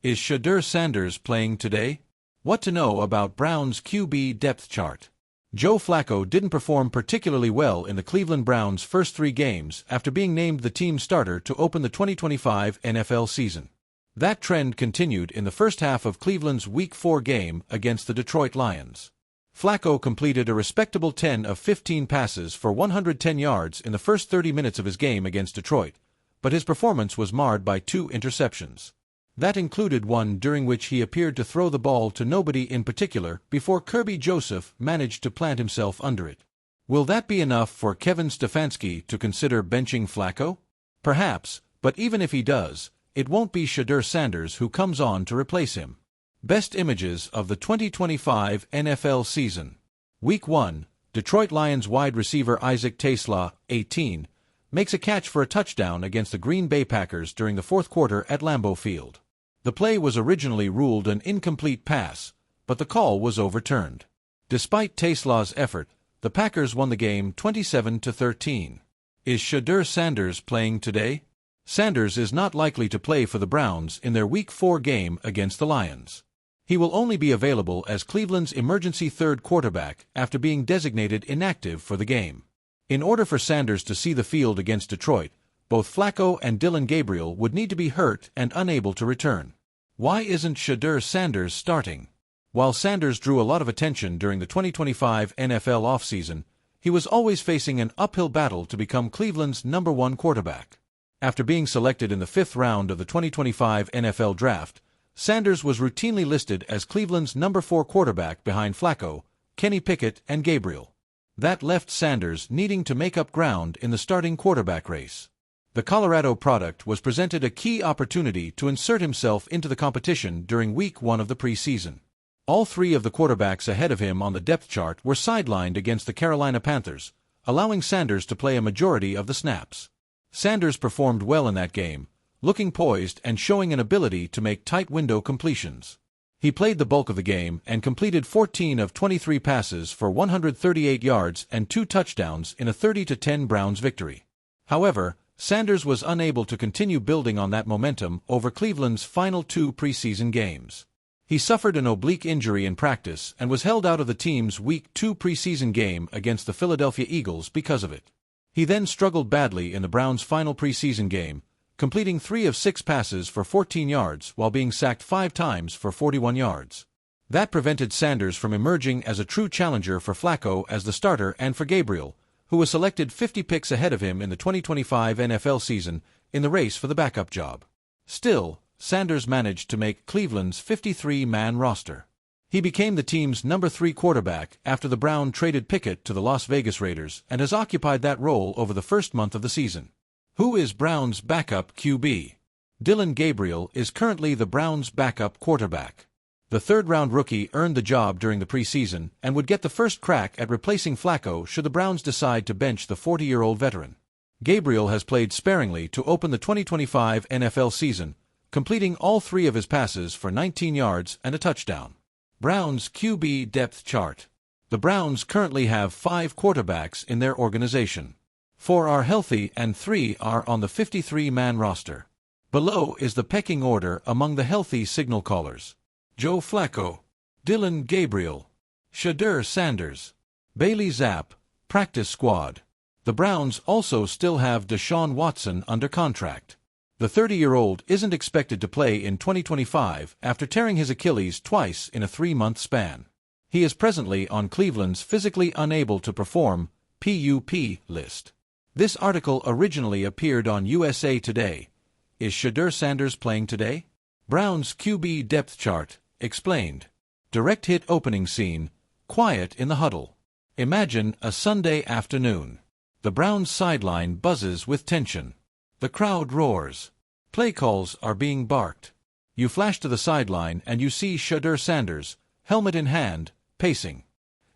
Is Shedeur Sanders playing today? What to know about Browns' QB depth chart. Joe Flacco didn't perform particularly well in the Cleveland Browns' first 3 games after being named the team starter to open the 2025 NFL season. That trend continued in the first half of Cleveland's Week 4 game against the Detroit Lions. Flacco completed a respectable 10 of 15 passes for 110 yards in the first 30 minutes of his game against Detroit, but his performance was marred by 2 interceptions. That included one during which he appeared to throw the ball to nobody in particular before Kirby Joseph managed to plant himself under it. Will that be enough for Kevin Stefanski to consider benching Flacco? Perhaps, but even if he does, it won't be Shedeur Sanders who comes on to replace him. Best images of the 2025 NFL season. Week 1, Detroit Lions wide receiver Isaac TeSlaa, 18, makes a catch for a touchdown against the Green Bay Packers during the fourth quarter at Lambeau Field. The play was originally ruled an incomplete pass, but the call was overturned. Despite TeSlaa's effort, the Packers won the game 27-13. Is Shedeur Sanders playing today? Sanders is not likely to play for the Browns in their Week 4 game against the Lions. He will only be available as Cleveland's emergency third quarterback after being designated inactive for the game. In order for Sanders to see the field against Detroit, both Flacco and Dillon Gabriel would need to be hurt and unable to return. Why isn't Shedeur Sanders starting? While Sanders drew a lot of attention during the 2025 NFL offseason, he was always facing an uphill battle to become Cleveland's number 1 quarterback. After being selected in the 5th round of the 2025 NFL Draft, Sanders was routinely listed as Cleveland's number 4 quarterback behind Flacco, Kenny Pickett, and Gabriel. That left Sanders needing to make up ground in the starting quarterback race. The Colorado product was presented a key opportunity to insert himself into the competition during Week 1 of the preseason. All 3 of the quarterbacks ahead of him on the depth chart were sidelined against the Carolina Panthers, allowing Sanders to play a majority of the snaps. Sanders performed well in that game, looking poised and showing an ability to make tight window completions. He played the bulk of the game and completed 14 of 23 passes for 138 yards and 2 touchdowns in a 30-10 Browns victory. However, Sanders was unable to continue building on that momentum over Cleveland's final 2 preseason games. He suffered an oblique injury in practice and was held out of the team's Week 2 preseason game against the Philadelphia Eagles because of it. He then struggled badly in the Browns' final preseason game, completing 3 of 6 passes for 14 yards while being sacked 5 times for 41 yards. That prevented Sanders from emerging as a true challenger for Flacco as the starter and for Gabriel, who was selected 50 picks ahead of him in the 2025 NFL season in the race for the backup job. Still, Sanders managed to make Cleveland's 53-man roster. He became the team's number 3 quarterback after the Browns traded Pickett to the Las Vegas Raiders and has occupied that role over the first month of the season. Who is Browns' backup QB? Dillon Gabriel is currently the Browns' backup quarterback. The 3rd-round rookie earned the job during the preseason and would get the first crack at replacing Flacco should the Browns decide to bench the 40-year-old veteran. Gabriel has played sparingly to open the 2025 NFL season, completing all 3 of his passes for 19 yards and a touchdown. Browns' QB depth chart. The Browns currently have 5 quarterbacks in their organization. 4 are healthy and 3 are on the 53-man roster. Below is the pecking order among the healthy signal callers. Joe Flacco, Dillon Gabriel, Shedeur Sanders, Bailey Zappe, practice squad. The Browns also still have Deshaun Watson under contract. The 30-year-old isn't expected to play in 2025 after tearing his Achilles twice in a 3-month span. He is presently on Cleveland's physically unable to perform (PUP) list. This article originally appeared on USA Today. Is Shedeur Sanders playing today? Browns QB depth chart. Explained. Direct hit opening scene. Quiet in the huddle. Imagine a Sunday afternoon. The Browns sideline buzzes with tension. The crowd roars. Play calls are being barked. You flash to the sideline and you see Shedeur Sanders, helmet in hand, pacing.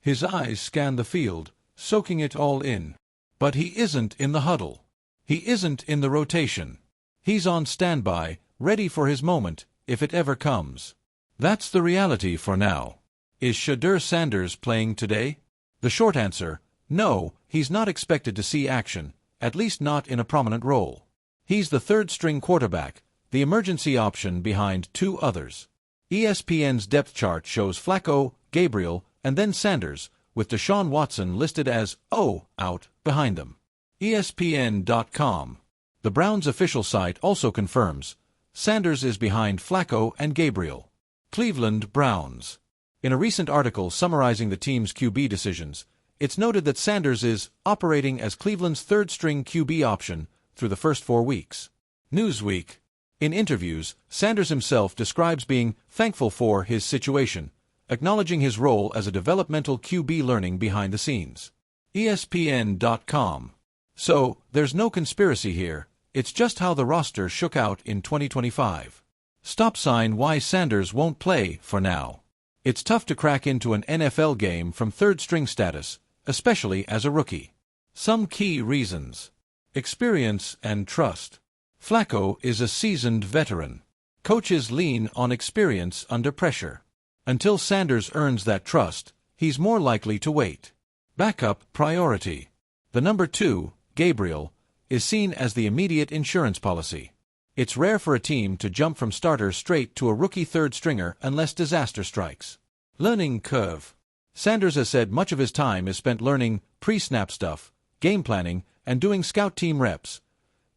His eyes scan the field, soaking it all in. But he isn't in the huddle. He isn't in the rotation. He's on standby, ready for his moment, if it ever comes. That's the reality for now. Is Shedeur Sanders playing today? The short answer, no, he's not expected to see action, at least not in a prominent role. He's the 3rd-string quarterback, the emergency option behind two others. ESPN's depth chart shows Flacco, Gabriel, and then Sanders, with Deshaun Watson listed as out behind them. ESPN.com. The Browns' official site also confirms Sanders is behind Flacco and Gabriel. Cleveland Browns. In a recent article summarizing the team's QB decisions, it's noted that Sanders is operating as Cleveland's third-string QB option through the first 4 weeks. Newsweek. In interviews, Sanders himself describes being thankful for his situation, acknowledging his role as a developmental QB learning behind the scenes. ESPN.com. So, there's no conspiracy here, it's just how the roster shook out in 2025. Stop sign why Sanders won't play for now. It's tough to crack into an NFL game from third-string status, especially as a rookie. Some key reasons. Experience and trust. Flacco is a seasoned veteran. Coaches lean on experience under pressure. Until Sanders earns that trust, he's more likely to wait. Backup priority. The number 2, Gabriel, is seen as the immediate insurance policy. It's rare for a team to jump from starter straight to a rookie third-stringer unless disaster strikes. Learning curve. Sanders has said much of his time is spent learning pre-snap stuff, game planning, and doing scout team reps.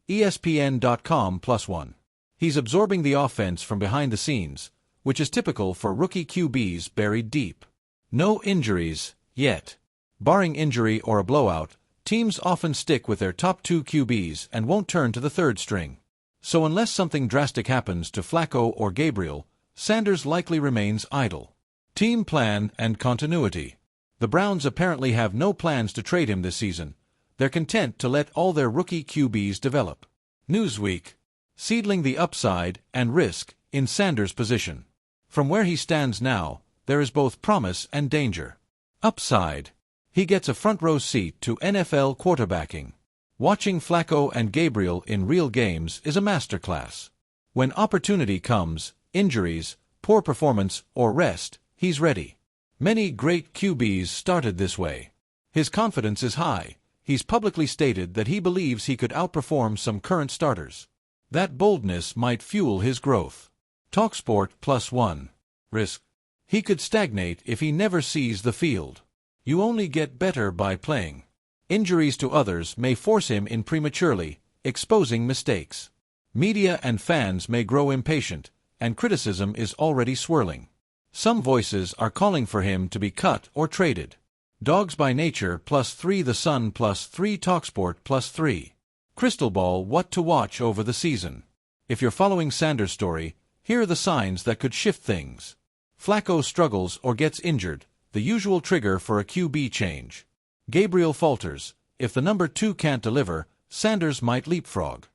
ESPN.com+1. He's absorbing the offense from behind the scenes, which is typical for rookie QBs buried deep. No injuries, yet. Barring injury or a blowout, teams often stick with their top 2 QBs and won't turn to the third string. So unless something drastic happens to Flacco or Gabriel, Sanders likely remains idle. Team plan and continuity. The Browns apparently have no plans to trade him this season. They're content to let all their rookie QBs develop. Newsweek. Seedling the upside and risk in Sanders' position. From where he stands now, there is both promise and danger. Upside. He gets a front-row seat to NFL quarterbacking. Watching Flacco and Gabriel in real games is a masterclass. When opportunity comes, injuries, poor performance, or rest, he's ready. Many great QBs started this way. His confidence is high. He's publicly stated that he believes he could outperform some current starters. That boldness might fuel his growth. TalkSport+1. Risk. He could stagnate if he never sees the field. You only get better by playing. Injuries to others may force him in prematurely, exposing mistakes. Media and fans may grow impatient, and criticism is already swirling. Some voices are calling for him to be cut or traded. Dogs by Nature +3 The Sun +3 TalkSport +3. Crystal Ball What to watch over the season. If you're following Sanders' story, here are the signs that could shift things. Flacco struggles or gets injured, the usual trigger for a QB change. Gabriel falters. If the number 2 can't deliver, Sanders might leapfrog.